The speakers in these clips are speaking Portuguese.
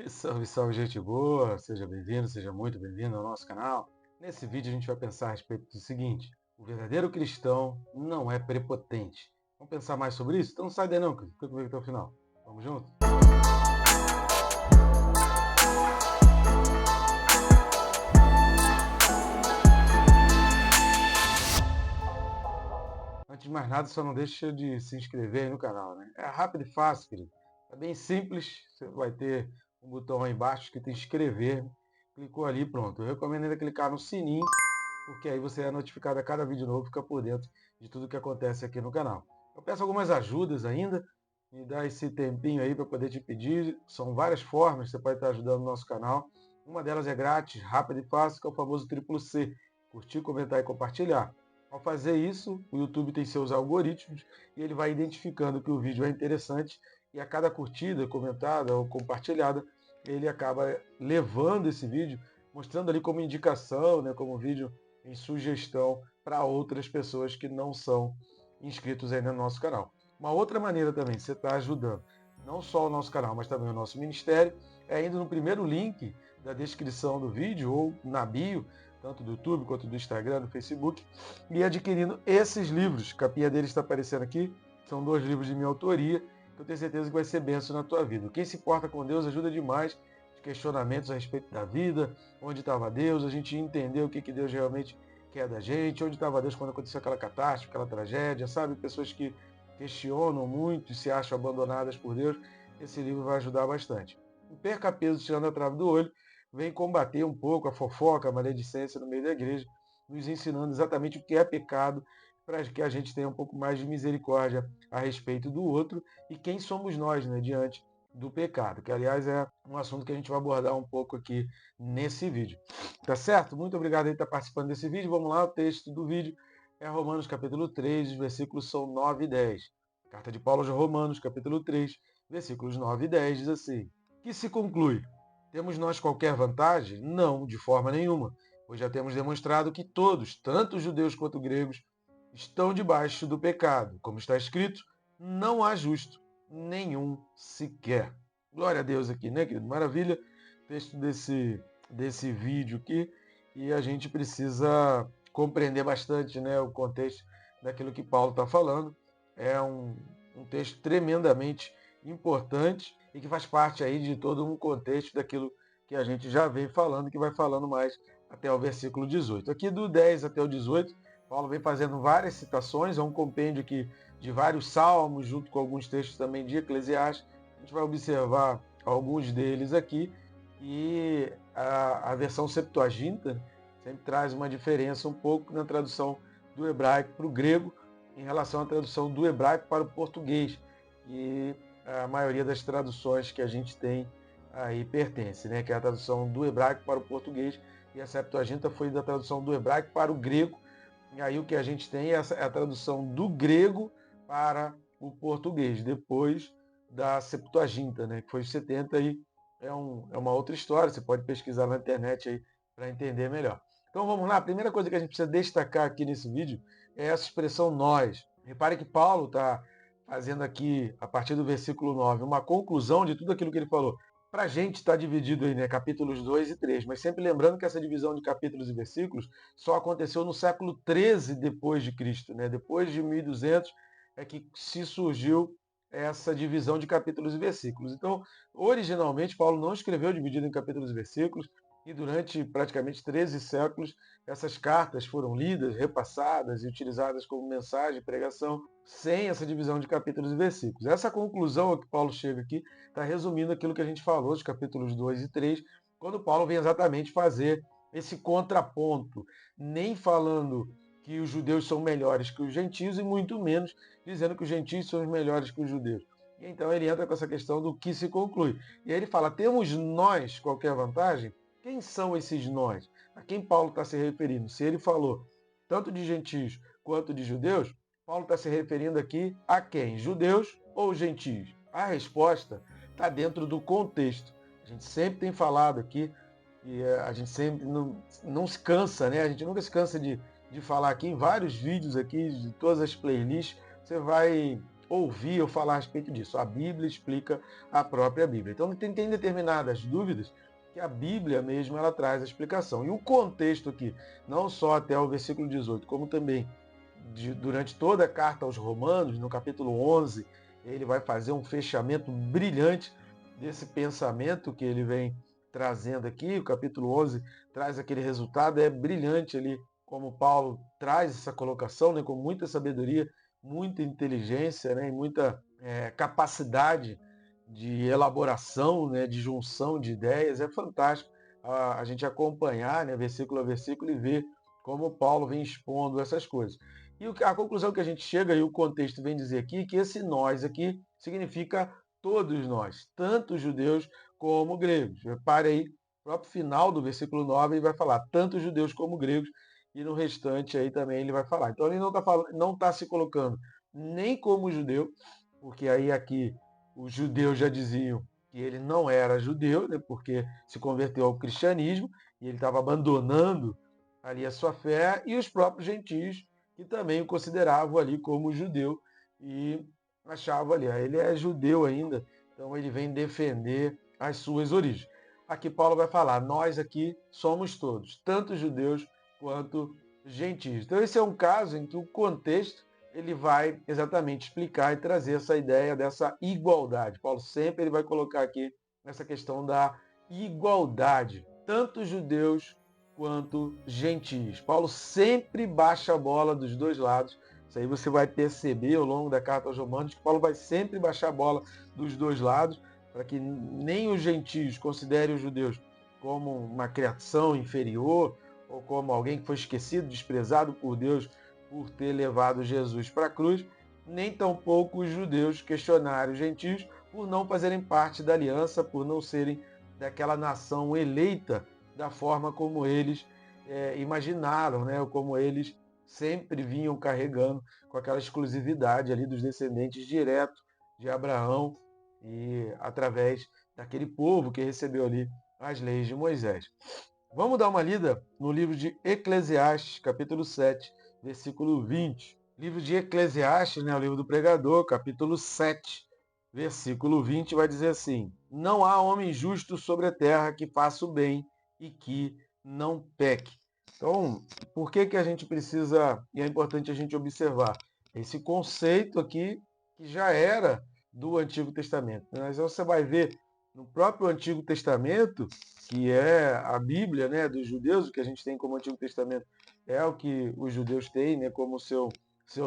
Salve, salve, gente boa! Seja bem-vindo, seja muito bem-vindo ao nosso canal. Nesse vídeo a gente vai pensar a respeito do seguinte: o verdadeiro cristão não é prepotente. Vamos pensar mais sobre isso? Então não sai daí não, querido. Fica comigo até o final. Vamos junto? Antes de mais nada, só não deixa de se inscrever aí no canal, né? É rápido e fácil, querido. É bem simples. Você vai ter um botão aí embaixo que tem inscrever. Clicou ali, pronto. Eu recomendo ainda clicar no sininho, porque aí você é notificado a cada vídeo novo, fica por dentro de tudo que acontece aqui no canal. Eu peço algumas ajudas ainda, me dá esse tempinho aí para poder te pedir. São várias formas que você pode estar ajudando o nosso canal. Uma delas é grátis, rápida e fácil, que é o famoso triplo C. Curtir, comentar e compartilhar. Ao fazer isso, o YouTube tem seus algoritmos e ele vai identificando que o vídeo é interessante e a cada curtida, comentada ou compartilhada, ele acaba levando esse vídeo, mostrando ali como indicação, né, como vídeo em sugestão para outras pessoas que não são inscritos ainda no nosso canal. Uma outra maneira também, você está ajudando não só o nosso canal, mas também o nosso ministério, é indo no primeiro link da descrição do vídeo ou na bio, tanto do YouTube quanto do Instagram, do Facebook, e adquirindo esses livros. A capinha deles está aparecendo aqui. São 2 livros de minha autoria, que eu tenho certeza que vai ser benção na tua vida. Quem se importa com Deus ajuda demais. Questionamentos a respeito da vida, onde estava Deus, a gente entender o que Deus realmente quer da gente, onde estava Deus quando aconteceu aquela catástrofe, aquela tragédia, sabe? Pessoas que questionam muito e se acham abandonadas por Deus, esse livro vai ajudar bastante. O Perca Peso Tirando a Trave do Olho vem combater um pouco a fofoca, a maledicência no meio da igreja, nos ensinando exatamente o que é pecado, para que a gente tenha um pouco mais de misericórdia a respeito do outro e quem somos nós, né, diante do pecado, que aliás é um assunto que a gente vai abordar um pouco aqui nesse vídeo. Tá certo? Muito obrigado por estar participando desse vídeo. Vamos lá, o texto do vídeo é Romanos capítulo 3, os versículos são 9 e 10. Carta de Paulo aos Romanos, capítulo 3, versículos 9 e 10, diz assim: que se conclui? Temos nós qualquer vantagem? Não, de forma nenhuma, pois já temos demonstrado que todos, tanto judeus quanto gregos, estão debaixo do pecado. Como está escrito, não há justo, nenhum sequer. Glória a Deus aqui, né, querido? Maravilha. Texto desse vídeo aqui. E a gente precisa compreender bastante, né, o contexto daquilo que Paulo está falando. É um texto tremendamente importante e que faz parte aí de todo um contexto daquilo que a gente já vem falando, que vai falando mais até o versículo 18. Aqui do 10 até o 18, Paulo vem fazendo várias citações, é um compêndio aqui de vários salmos, junto com alguns textos também de Eclesiastes. A gente vai observar alguns deles aqui e a versão Septuaginta sempre traz uma diferença um pouco na tradução do hebraico para o grego em relação à tradução do hebraico para o português. E a maioria das traduções que a gente tem aí pertence, né? Que é a tradução do hebraico para o português, e a Septuaginta foi da tradução do hebraico para o grego. E aí o que a gente tem é a tradução do grego para o português, depois da Septuaginta, né? Que foi os 70 e é uma outra história, você pode pesquisar na internet aí para entender melhor. Então vamos lá, a primeira coisa que a gente precisa destacar aqui nesse vídeo é essa expressão nós. Repare que Paulo está fazendo aqui, a partir do versículo 9, uma conclusão de tudo aquilo que ele falou. Para a gente está dividido aí, né, capítulos 2 e 3, mas sempre lembrando que essa divisão de capítulos e versículos só aconteceu no século 13 depois de Cristo, né? Depois de 1200 é que se surgiu essa divisão de capítulos e versículos. Então, originalmente, Paulo não escreveu dividido em capítulos e versículos, e durante praticamente 13 séculos, essas cartas foram lidas, repassadas e utilizadas como mensagem, pregação, sem essa divisão de capítulos e versículos. Essa conclusão a que Paulo chega aqui está resumindo aquilo que a gente falou dos capítulos 2 e 3, quando Paulo vem exatamente fazer esse contraponto, nem falando que os judeus são melhores que os gentios e muito menos dizendo que os gentios são os melhores que os judeus. E então ele entra com essa questão do que se conclui. E aí ele fala, temos nós qualquer vantagem? Quem são esses nós? A quem Paulo está se referindo? Se ele falou tanto de gentios quanto de judeus, Paulo está se referindo aqui a quem? Judeus ou gentios? A resposta está dentro do contexto. A gente sempre tem falado aqui, e a gente sempre não se cansa, né? A gente nunca se cansa de falar aqui em vários vídeos aqui, de todas as playlists, você vai ouvir eu falar a respeito disso. A Bíblia explica a própria Bíblia. Então tem determinadas dúvidas que a Bíblia mesmo ela traz a explicação. E o contexto aqui, não só até o versículo 18, como também durante toda a carta aos Romanos, no capítulo 11, ele vai fazer um fechamento brilhante desse pensamento que ele vem trazendo aqui. O capítulo 11 traz aquele resultado, é brilhante ali, como Paulo traz essa colocação, né, com muita sabedoria, muita inteligência, né, e muita capacidade de elaboração, né, de junção de ideias. É fantástico a gente acompanhar, né, versículo a versículo, e ver como Paulo vem expondo essas coisas. E a conclusão que a gente chega, e o contexto vem dizer aqui, que esse nós aqui significa todos nós, tanto judeus como gregos. Repare aí, no próprio final do versículo 9, ele vai falar tanto judeus como gregos, e no restante aí também ele vai falar. Então ele não está se colocando nem como judeu, porque aí aqui os judeus já diziam que ele não era judeu, né, porque se converteu ao cristianismo, e ele estava abandonando ali a sua fé, e os próprios gentios, que também o consideravam ali como judeu, e achavam ali, ele é judeu ainda, então ele vem defender as suas origens. Aqui Paulo vai falar, nós aqui somos todos, tanto judeus quanto gentios. Então esse é um caso em que o contexto ele vai exatamente explicar e trazer essa ideia dessa igualdade. Paulo sempre ele vai colocar aqui essa questão da igualdade, tanto judeus quanto gentios. Paulo sempre baixa a bola dos dois lados. Isso aí você vai perceber ao longo da carta aos Romanos, que Paulo vai sempre baixar a bola dos dois lados, para que nem os gentios considerem os judeus como uma criação inferior, ou como alguém que foi esquecido, desprezado por Deus por ter levado Jesus para a cruz, nem tampouco os judeus questionarem os gentios por não fazerem parte da aliança, por não serem daquela nação eleita da forma como eles imaginaram, né? Ou como eles sempre vinham carregando, com aquela exclusividade ali dos descendentes direto de Abraão e através daquele povo que recebeu ali as leis de Moisés. Vamos dar uma lida no livro de Eclesiastes, capítulo 7, versículo 20. Livro de Eclesiastes, né, o livro do pregador, capítulo 7, versículo 20, vai dizer assim: não há homem justo sobre a terra que faça o bem e que não peque. Então, por que a gente precisa, e é importante a gente observar, esse conceito aqui que já era do Antigo Testamento. Mas você vai ver no próprio Antigo Testamento, que é a Bíblia, né, dos judeus, o que a gente tem como Antigo Testamento é o que os judeus têm, né, como seu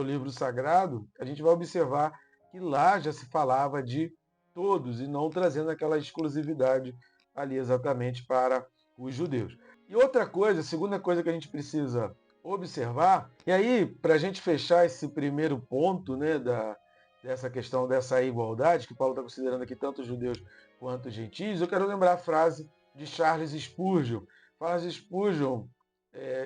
livro sagrado. A gente vai observar que lá já se falava de todos e não trazendo aquela exclusividade ali exatamente para os judeus. E outra coisa, a segunda coisa que a gente precisa observar, e aí para a gente fechar esse primeiro ponto, né, dessa questão dessa igualdade, que Paulo está considerando aqui tanto os judeus quanto os gentios, eu quero lembrar a frase de Charles Spurgeon. Charles Spurgeon,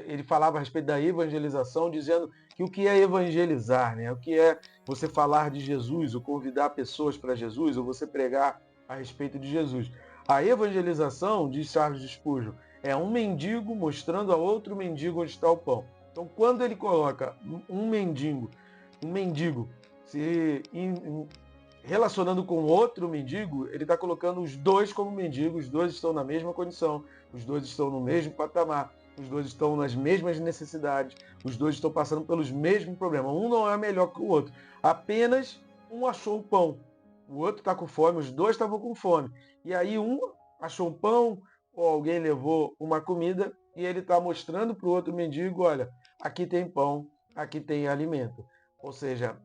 ele falava a respeito da evangelização, dizendo que o que é evangelizar, né? O que é você falar de Jesus, ou convidar pessoas para Jesus, ou você pregar a respeito de Jesus. A evangelização, diz Charles Spurgeon, é um mendigo mostrando a outro mendigo onde está o pão. Então, quando ele coloca um mendigo se relacionando com outro mendigo, ele está colocando os dois como mendigos, os dois estão na mesma condição, os dois estão no mesmo patamar, os dois estão nas mesmas necessidades, os dois estão passando pelos mesmos problemas. Um não é melhor que o outro, apenas um achou o pão, o outro está com fome, os dois estavam com fome. E aí um achou um pão, ou alguém levou uma comida, e ele está mostrando para o outro mendigo, olha, aqui tem pão, aqui tem alimento. Ou seja,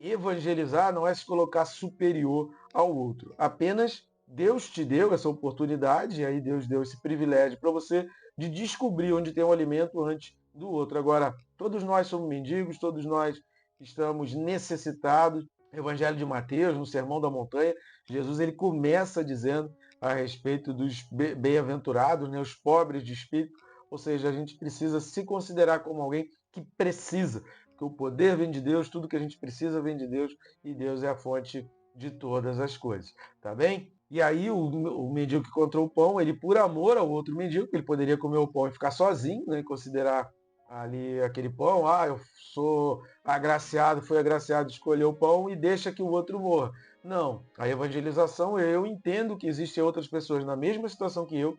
evangelizar não é se colocar superior ao outro. Apenas Deus te deu essa oportunidade, e aí Deus deu esse privilégio para você de descobrir onde tem um alimento antes do outro. Agora, todos nós somos mendigos, todos nós estamos necessitados. Evangelho de Mateus, no Sermão da Montanha, Jesus ele começa dizendo a respeito dos bem-aventurados, né, os pobres de espírito, ou seja, a gente precisa se considerar como alguém que precisa, porque o poder vem de Deus, tudo que a gente precisa vem de Deus, e Deus é a fonte de todas as coisas, tá bem? E aí o mendigo que encontrou o pão, ele por amor ao outro mendigo, ele poderia comer o pão e ficar sozinho, né, e considerar ali aquele pão, eu sou agraciado, fui agraciado, escolher o pão e deixa que o outro morra. Não, a evangelização, eu entendo que existem outras pessoas na mesma situação que eu,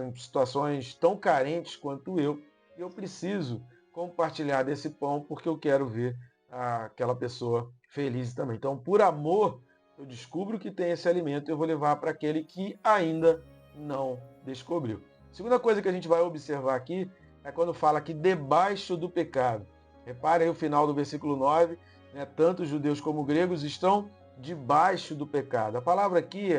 em situações tão carentes quanto e eu preciso compartilhar desse pão porque eu quero ver aquela pessoa feliz também. Então, por amor, eu descubro que tem esse alimento e eu vou levar para aquele que ainda não descobriu. Segunda coisa que a gente vai observar aqui é quando fala que debaixo do pecado. Repare aí o final do versículo 9, né? Tanto judeus como gregos estão debaixo do pecado. A palavra aqui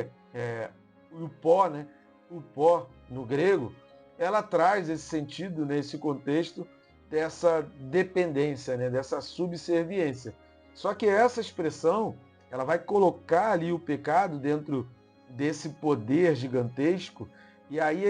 o pó, né? O pó no grego, ela traz esse sentido nesse contexto dessa dependência, né? Dessa subserviência. Só que essa expressão, ela vai colocar ali o pecado dentro desse poder gigantesco e aí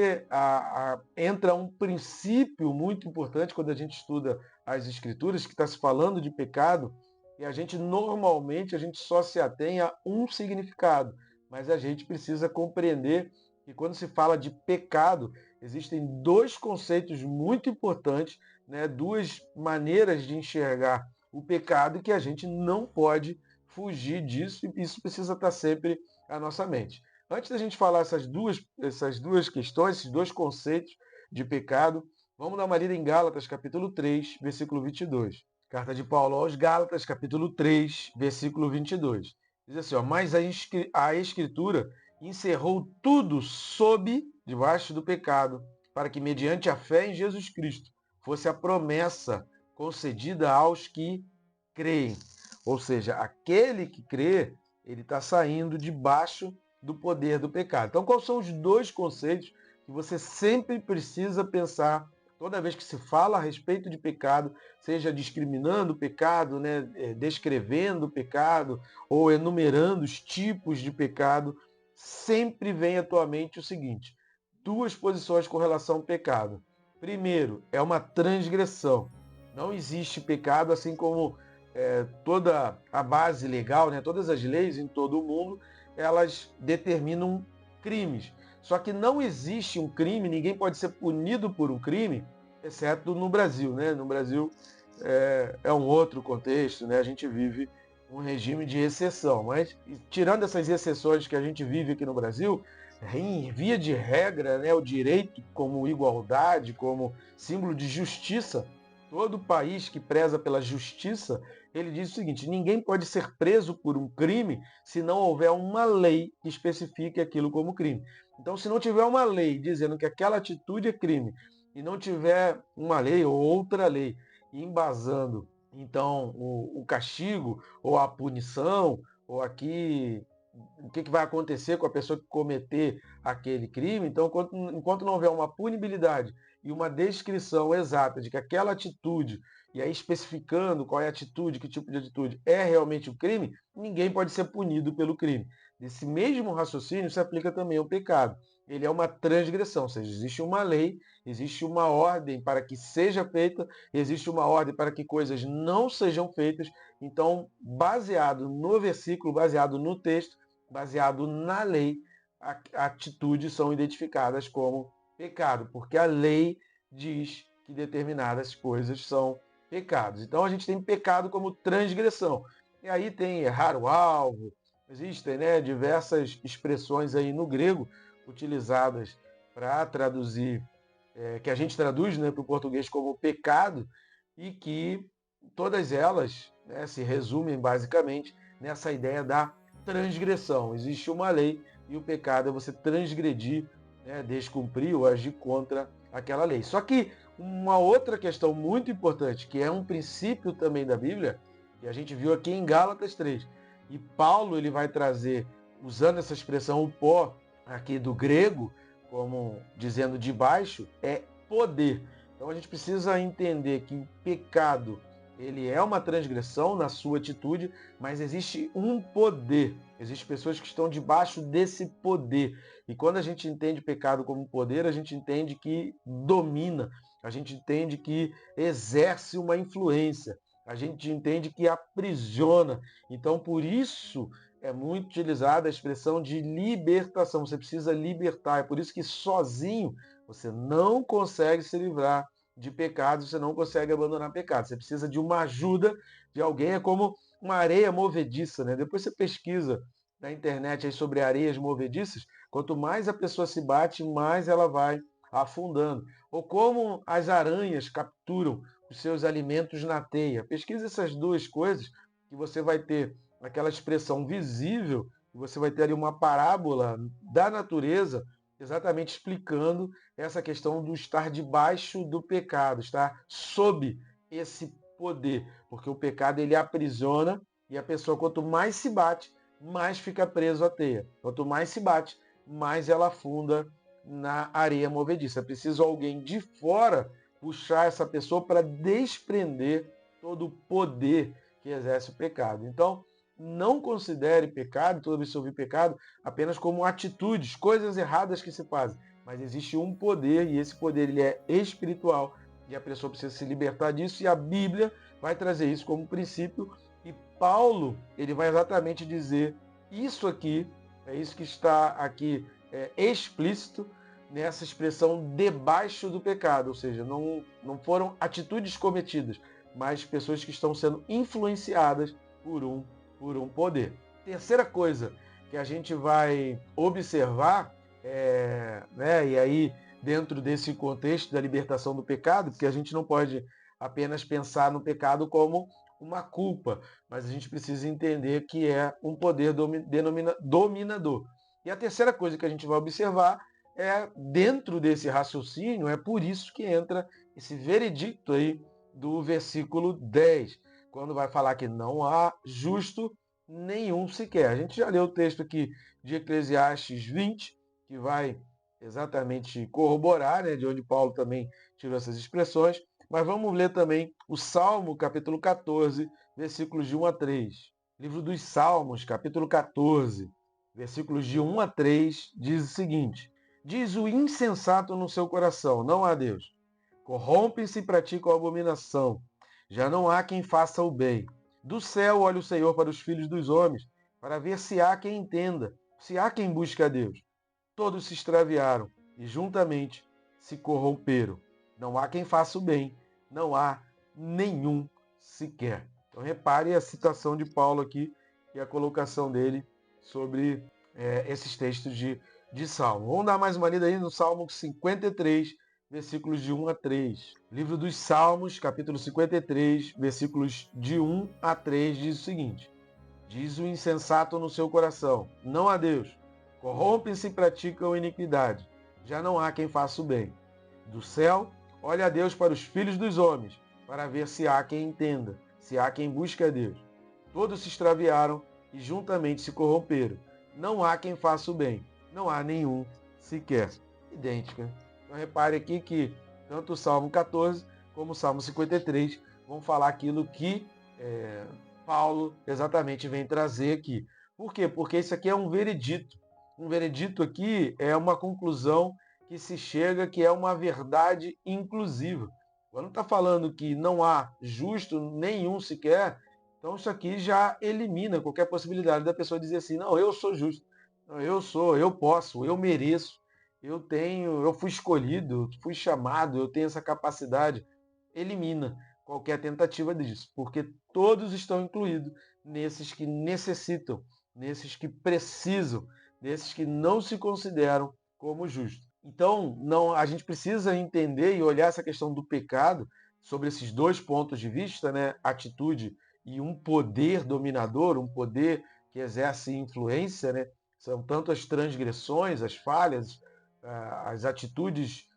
entra um princípio muito importante quando a gente estuda as escrituras, que está se falando de pecado, e a gente normalmente a gente só se atém a um significado, mas a gente precisa compreender que quando se fala de pecado, existem dois conceitos muito importantes, né, duas maneiras de enxergar o pecado que a gente não pode fugir disso, e isso precisa estar sempre à nossa mente. Antes da gente falar essas duas questões, esses dois conceitos de pecado, vamos dar uma lida em Gálatas, capítulo 3, versículo 22. Carta de Paulo aos Gálatas, capítulo 3, versículo 22. Diz assim, mas a Escritura encerrou tudo debaixo do pecado, para que mediante a fé em Jesus Cristo fosse a promessa concedida aos que creem. Ou seja, aquele que crê, ele está saindo debaixo do poder do pecado. Então, quais são os dois conceitos que você sempre precisa pensar toda vez que se fala a respeito de pecado, seja discriminando o pecado, né, descrevendo o pecado ou enumerando os tipos de pecado, sempre vem à tua mente o seguinte: duas posições com relação ao pecado. Primeiro, é uma transgressão. Não existe pecado, assim como toda a base legal, né, todas as leis em todo o mundo, elas determinam crimes. Só que não existe um crime, ninguém pode ser punido por um crime, exceto no Brasil, né? No Brasil é um outro contexto, né? A gente vive um regime de exceção. Mas, tirando essas exceções que a gente vive aqui no Brasil, em via de regra, né, o direito como igualdade, como símbolo de justiça, todo país que preza pela justiça, ele diz o seguinte: ninguém pode ser preso por um crime se não houver uma lei que especifique aquilo como crime. Então, se não tiver uma lei dizendo que aquela atitude é crime e não tiver uma lei ou outra lei embasando, então, o castigo ou a punição, ou aqui o que vai acontecer com a pessoa que cometer aquele crime. Então, enquanto não houver uma punibilidade e uma descrição exata de que aquela atitude, e aí especificando qual é a atitude, que tipo de atitude é realmente o crime, ninguém pode ser punido pelo crime. Esse mesmo raciocínio se aplica também ao pecado. Ele é uma transgressão, ou seja, existe uma lei, existe uma ordem para que seja feita, existe uma ordem para que coisas não sejam feitas. Então, baseado no versículo, baseado no texto, baseado na lei, atitudes são identificadas como pecado, porque a lei diz que determinadas coisas são pecados. Então a gente tem pecado como transgressão. E aí tem errar o alvo, existem, né, diversas expressões aí no grego utilizadas para traduzir, que a gente traduz, né, para o português como pecado, e que todas elas, né, se resumem basicamente nessa ideia da transgressão. Existe uma lei e o pecado é você transgredir, né, descumprir ou agir contra aquela lei. Só que uma outra questão muito importante, que é um princípio também da Bíblia, que a gente viu aqui em Gálatas 3, e Paulo ele vai trazer, usando essa expressão o pó aqui do grego, como dizendo de baixo, é poder. Então a gente precisa entender que o pecado ele é uma transgressão na sua atitude, mas existe um poder. Existem pessoas que estão debaixo desse poder. E quando a gente entende pecado como poder, a gente entende que domina, a gente entende que exerce uma influência, a gente entende que aprisiona. Então, por isso é muito utilizada a expressão de libertação. Você precisa libertar. É por isso que sozinho você não consegue se livrar de pecado, você não consegue abandonar pecado. Você precisa de uma ajuda de alguém, é como uma areia movediça, né? Depois você pesquisa na internet aí sobre areias movediças, quanto mais a pessoa se bate, mais ela vai afundando. Ou como as aranhas capturam os seus alimentos na teia. Pesquisa essas duas coisas que você vai ter aquela expressão visível, você vai ter ali uma parábola da natureza exatamente explicando essa questão do estar debaixo do pecado, estar sob esse poder, porque o pecado ele aprisiona e a pessoa quanto mais se bate, mais fica preso à teia. Quanto mais se bate, mais ela afunda na areia movediça. É preciso alguém de fora puxar essa pessoa para desprender todo o poder que exerce o pecado. Então, não considere pecado, toda vez que você ouvir pecado, apenas como atitudes, coisas erradas que se fazem. Mas existe um poder, e esse poder ele é espiritual, e a pessoa precisa se libertar disso, e a Bíblia vai trazer isso como princípio, e Paulo, ele vai exatamente dizer isso aqui, é isso que está aqui explícito nessa expressão debaixo do pecado, ou seja, não foram atitudes cometidas, mas pessoas que estão sendo influenciadas por um poder. Terceira coisa que a gente vai observar, né, e aí dentro desse contexto da libertação do pecado, porque a gente não pode apenas pensar no pecado como uma culpa, mas a gente precisa entender que é um poder dominador. E a terceira coisa que a gente vai observar é, dentro desse raciocínio, é por isso que entra esse veredicto aí do versículo 10, quando vai falar que não há justo nenhum sequer. A gente já leu o texto aqui de Eclesiastes 20, que vai exatamente corroborar, né, de onde Paulo também tirou essas expressões, mas vamos ler também o Salmo, capítulo 14, versículos de 1 a 3. Livro dos Salmos, capítulo 14, versículos de 1 a 3, diz o seguinte: diz o insensato no seu coração, não há Deus. Corrompem-se e praticam a abominação. Já não há quem faça o bem. Do céu olha o Senhor para os filhos dos homens, para ver se há quem entenda, se há quem busque a Deus. Todos se extraviaram e juntamente se corromperam. Não há quem faça o bem, não há nenhum sequer. Então repare a citação de Paulo aqui e a colocação dele sobre esses textos de Salmo. Vamos dar mais uma lida aí no Salmo 53, versículos de 1 a 3. Livro dos Salmos, capítulo 53, versículos de 1 a 3, diz o seguinte: diz o insensato no seu coração, não há Deus. Corrompem-se e praticam iniquidade. Já não há quem faça o bem. Do céu, olha a Deus para os filhos dos homens, para ver se há quem entenda, se há quem busque a Deus. Todos se extraviaram e juntamente se corromperam. Não há quem faça o bem, não há nenhum sequer. Idêntica. Então repare aqui que tanto o Salmo 14 como o Salmo 53 vão falar aquilo que Paulo exatamente vem trazer aqui. Por quê? Porque isso aqui é um veredito. Um veredito aqui é uma conclusão que se chega, que é uma verdade inclusiva. Quando está falando que não há justo nenhum sequer, então isso aqui já elimina qualquer possibilidade da pessoa dizer assim, não, eu sou justo, não, eu posso, eu mereço, eu fui escolhido, fui chamado, eu tenho essa capacidade. Elimina qualquer tentativa disso, porque todos estão incluídos nesses que necessitam, nesses que precisam, nesses que não se consideram como justos. Então, não, a gente precisa entender e olhar essa questão do pecado sobre esses dois pontos de vista, né? Atitude e um poder dominador, um poder que exerce influência, né? São tanto as transgressões, as falhas, as atitudes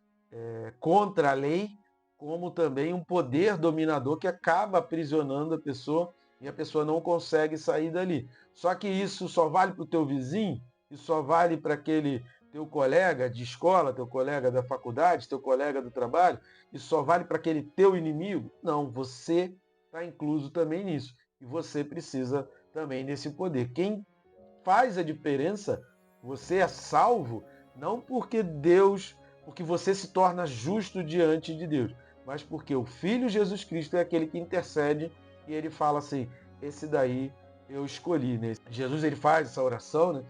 contra a lei, como também um poder dominador que acaba aprisionando a pessoa e a pessoa não consegue sair dali. Só que isso só vale para o teu vizinho, isso só vale para aquele teu colega de escola, teu colega da faculdade, teu colega do trabalho, isso só vale para aquele teu inimigo? Não, você está incluso também nisso. E você precisa também desse poder. Quem faz a diferença, você é salvo, não porque você se torna justo diante de Deus, mas porque o Filho Jesus Cristo é aquele que intercede e ele fala assim, esse daí eu escolhi. Né? Jesus ele faz essa oração, né?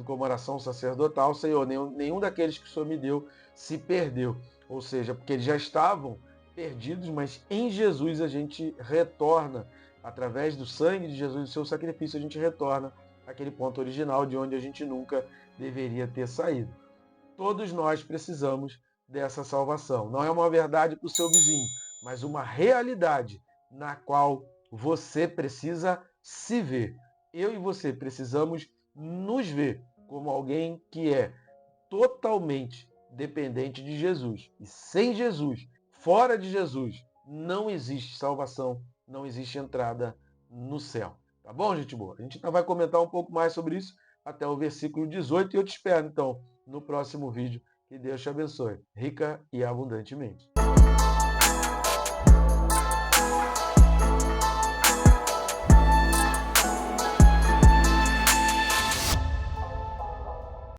Como oração sacerdotal, Senhor, nenhum daqueles que o Senhor me deu se perdeu. Ou seja, porque eles já estavam perdidos, mas em Jesus a gente retorna, através do sangue de Jesus, do seu sacrifício, a gente retorna àquele ponto original de onde a gente nunca deveria ter saído. Todos nós precisamos dessa salvação. Não é uma verdade para o seu vizinho, mas uma realidade na qual você precisa se ver. Eu e você precisamos nos ver como alguém que é totalmente dependente de Jesus. E sem Jesus, fora de Jesus, não existe salvação, não existe entrada no céu. Tá bom, gente boa? A gente ainda vai comentar um pouco mais sobre isso até o versículo 18 e eu te espero, então, no próximo vídeo. Que Deus te abençoe, rica e abundantemente.